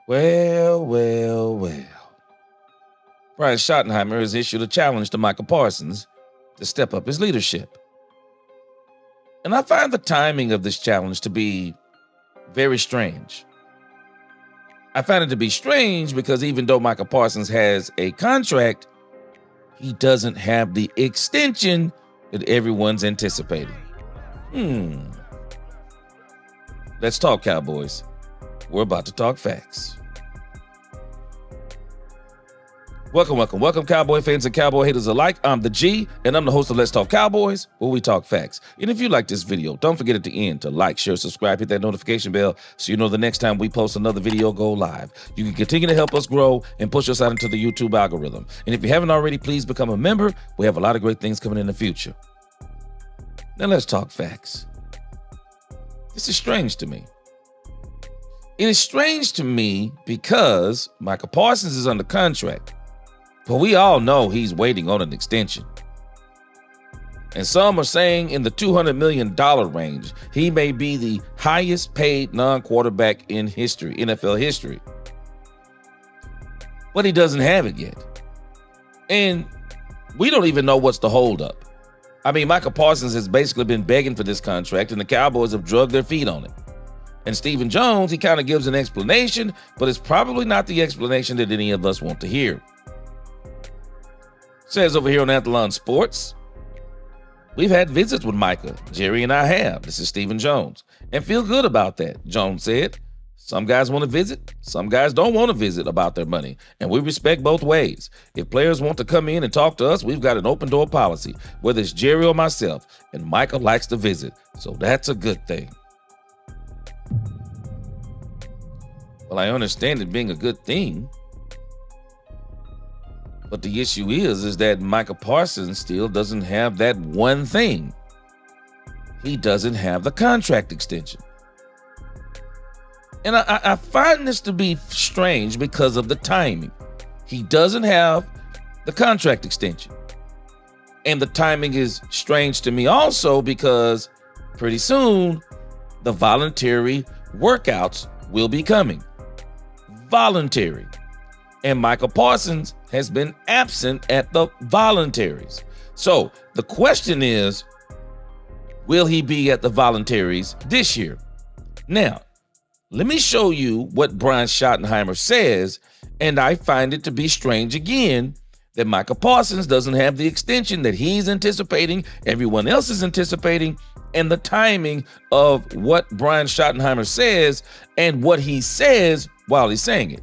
Well. Brian Schottenheimer has issued a challenge to Micah Parsons to step up his leadership. And I find the timing of this challenge to be very strange. I find it to be strange because even though Micah Parsons has a contract, he doesn't have the extension that everyone's anticipating. Let's talk Cowboys. We're about to talk facts. Welcome, Cowboy fans and Cowboy haters alike. I'm the G, and I'm the host of Let's Talk Cowboys, where we talk facts. And if you like this video, don't forget at the end to like, share, subscribe, hit that notification bell so you know the next time we post another video go live. You can continue to help us grow and push us out into the YouTube algorithm. And if you haven't already, please become a member. We have a lot of great things coming in the future. Now let's talk facts. This is strange to me. It is strange to me because Micah Parsons is under contract. But we all know he's waiting on an extension. And some are saying in the $200 million range, he may be the highest paid non-quarterback in history, NFL history. But he doesn't have it yet. And we don't even know what's the holdup. I mean, Micah Parsons has basically been begging for this contract, and the Cowboys have drugged their feet on it. And Stephen Jones, he kind of gives an explanation, but it's probably not the explanation that any of us want to hear. Says over here on Athlon Sports, we've had visits with Micah. Jerry and I have. This is Stephen Jones. And feel good about that, Jones said. Some guys want to visit. Some guys don't want to visit about their money. And we respect both ways. If players want to come in and talk to us, we've got an open door policy, whether it's Jerry or myself. And Micah likes to visit. So that's a good thing. Well, I understand it being a good thing. But the issue is that Micah Parsons still doesn't have that one thing. He doesn't have the contract extension. And I find this to be strange because of the timing. He doesn't have the contract extension. And the timing is strange to me also because pretty soon the voluntary workouts will be coming. Voluntary. And Micah Parsons has been absent at the voluntaries. So the question is, will he be at the voluntaries this year? Now, let me show you what Brian Schottenheimer says, and I find it to be strange again that Micah Parsons doesn't have the extension that he's anticipating, everyone else is anticipating, and the timing of what Brian Schottenheimer says and what he says while he's saying it.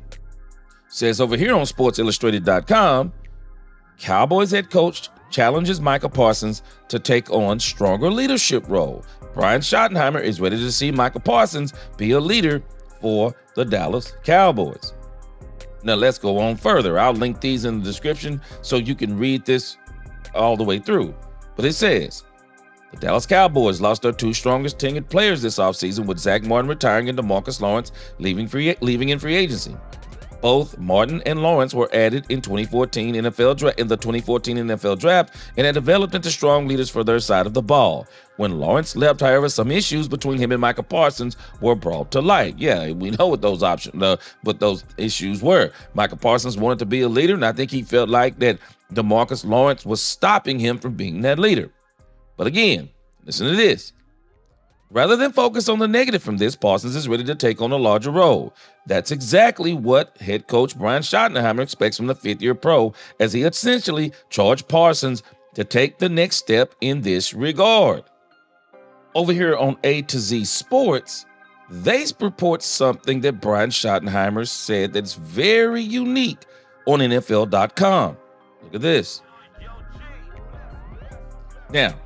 Says over here on SportsIllustrated.com, Cowboys head coach challenges Micah Parsons to take on stronger leadership role. Brian Schottenheimer is ready to see Micah Parsons be a leader for the Dallas Cowboys. Now let's go on further. I'll link these in the description so you can read this all the way through. But it says, the Dallas Cowboys lost their two strongest tenured players this offseason, with Zach Martin retiring and DeMarcus Lawrence leaving in free agency. Both Martin and Lawrence were added in the 2014 NFL draft and had developed into strong leaders for their side of the ball. When Lawrence left, however, some issues between him and Micah Parsons were brought to light. Yeah, we know what those issues were. Micah Parsons wanted to be a leader, and I think he felt like that DeMarcus Lawrence was stopping him from being that leader. But again, listen to this. Rather than focus on the negative from this, Parsons is ready to take on a larger role. That's exactly what head coach Brian Schottenheimer expects from the fifth-year pro, as he essentially charged Parsons to take the next step in this regard. Over here on A to Z Sports, they report something that Brian Schottenheimer said that's very unique on NFL.com. Look at this. Now,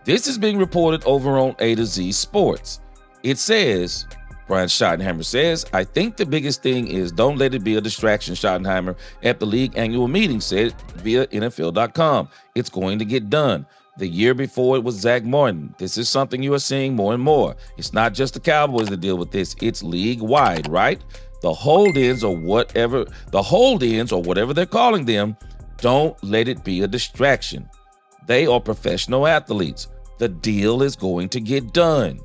this is being reported over on A to Z Sports. It says, Brian Schottenheimer says, I think the biggest thing is don't let it be a distraction, Schottenheimer at the league annual meeting said via NFL.com. It's going to get done. The year before it was Zach Martin. This is something you are seeing more and more. It's not just the Cowboys that deal with this. It's league-wide, right? The hold-ins or whatever they're calling them, don't let it be a distraction. They are professional athletes. The deal is going to get done.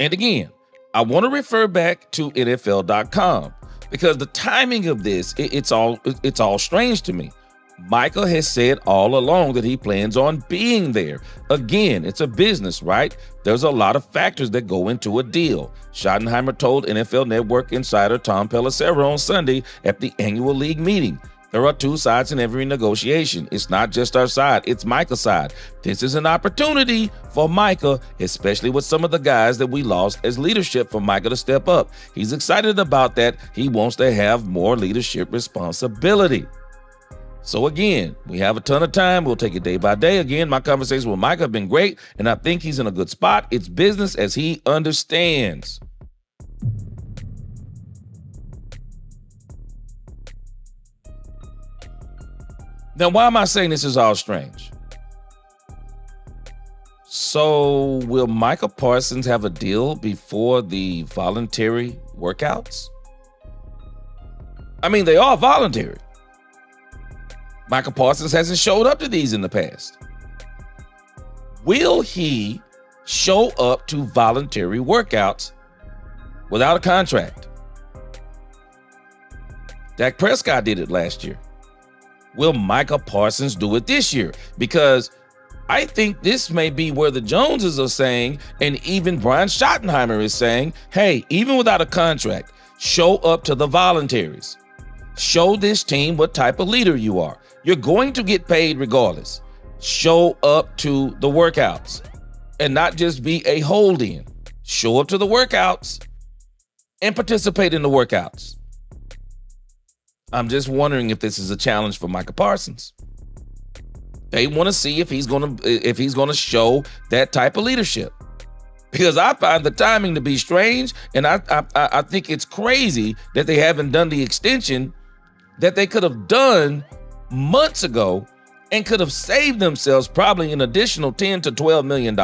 And again, I want to refer back to NFL.com. because the timing of this, it's all strange to me. Micah has said all along that he plans on being there. Again, it's a business, right? There's a lot of factors that go into a deal. Schottenheimer told NFL Network insider Tom Pelissero on Sunday at the annual league meeting, there are two sides in every negotiation. It's not just our side, it's Micah's side. This is an opportunity for Micah, especially with some of the guys that we lost as leadership, for Micah to step up. He's excited about that. He wants to have more leadership responsibility. So again, we have a ton of time. We'll take it day by day. Again, my conversations with Micah have been great, and I think he's in a good spot. It's business as he understands. Now, why am I saying this is all strange? So will Micah Parsons have a deal before the voluntary workouts? I mean, they are voluntary. Micah Parsons hasn't showed up to these in the past. Will he show up to voluntary workouts without a contract? Dak Prescott did it last year. Will Micah Parsons do it this year? Because I think this may be where the Joneses are saying, and even Brian Schottenheimer is saying, hey, even without a contract, show up to the voluntaries. Show this team what type of leader you are. You're going to get paid regardless. Show up to the workouts and not just be a hold-in. Show up to the workouts and participate in the workouts. I'm just wondering if this is a challenge for Micah Parsons. They want to see if he's going to show that type of leadership. Because I find the timing to be strange, and I think it's crazy that they haven't done the extension that they could have done months ago and could have saved themselves probably an additional $10 to $12 million.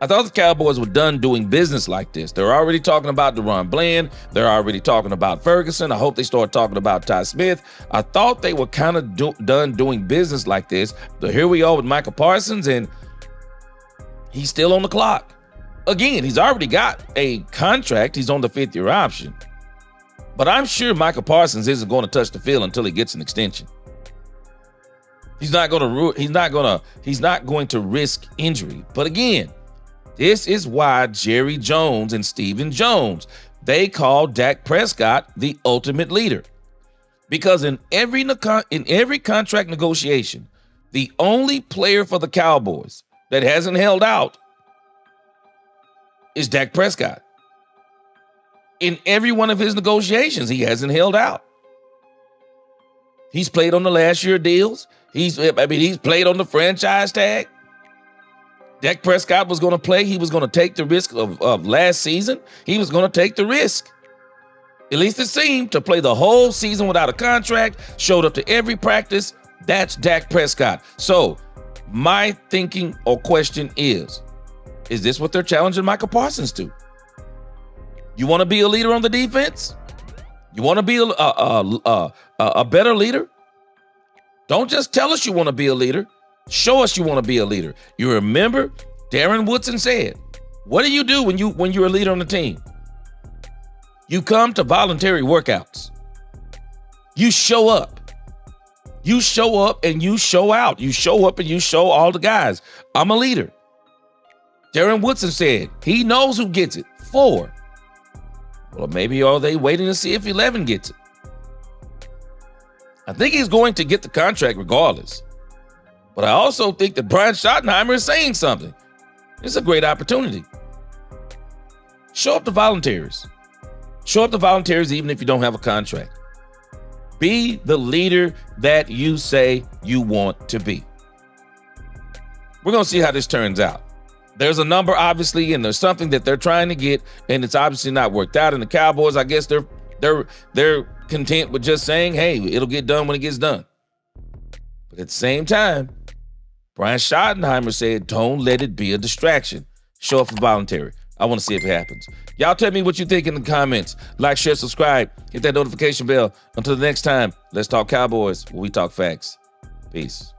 I thought the Cowboys were done doing business like this. They're already talking about DeRon Bland. They're already talking about Ferguson. I hope they start talking about Ty Smith. I thought they were kind of done doing business like this. But here we are with Micah Parsons, and he's still on the clock. Again, he's already got a contract. He's on the 5th-year option. But I'm sure Micah Parsons isn't going to touch the field until he gets an extension. He's not going to risk injury. But again, this is why Jerry Jones and Stephen Jones, they call Dak Prescott the ultimate leader. Because in every contract negotiation, the only player for the Cowboys that hasn't held out is Dak Prescott. In every one of his negotiations, he hasn't held out. He's played on the last year deals. He's played on the franchise tag. Dak Prescott was going to play. He was going to take the risk of last season. He was going to take the risk. At least it seemed, to play the whole season without a contract, showed up to every practice. That's Dak Prescott. So my thinking or question is this what they're challenging Micah Parsons to? You want to be a leader on the defense? You want to be a better leader? Don't just tell us you want to be a leader. Show us you want to be a leader. You remember Darren Woodson said, what do you do when you're a leader on the team? You come to voluntary workouts. You show up. You show up and you show out. You show up and you show all the guys, I'm a leader. Darren Woodson said he knows who gets it. 4. Well, maybe are they waiting to see if 11 gets it? I think he's going to get the contract regardless. But I also think that Brian Schottenheimer is saying something. It's a great opportunity. Show up to volunteers. Show up to volunteers even if you don't have a contract. Be the leader that you say you want to be. We're going to see how this turns out. There's a number, obviously, and there's something that they're trying to get, and it's obviously not worked out. And the Cowboys, I guess they're content with just saying, hey, it'll get done when it gets done. But at the same time, Brian Schottenheimer said, don't let it be a distraction. Show up for voluntary. I want to see if it happens. Y'all tell me what you think in the comments. Like, share, subscribe. Hit that notification bell. Until the next time, let's talk Cowboys, where we talk facts. Peace.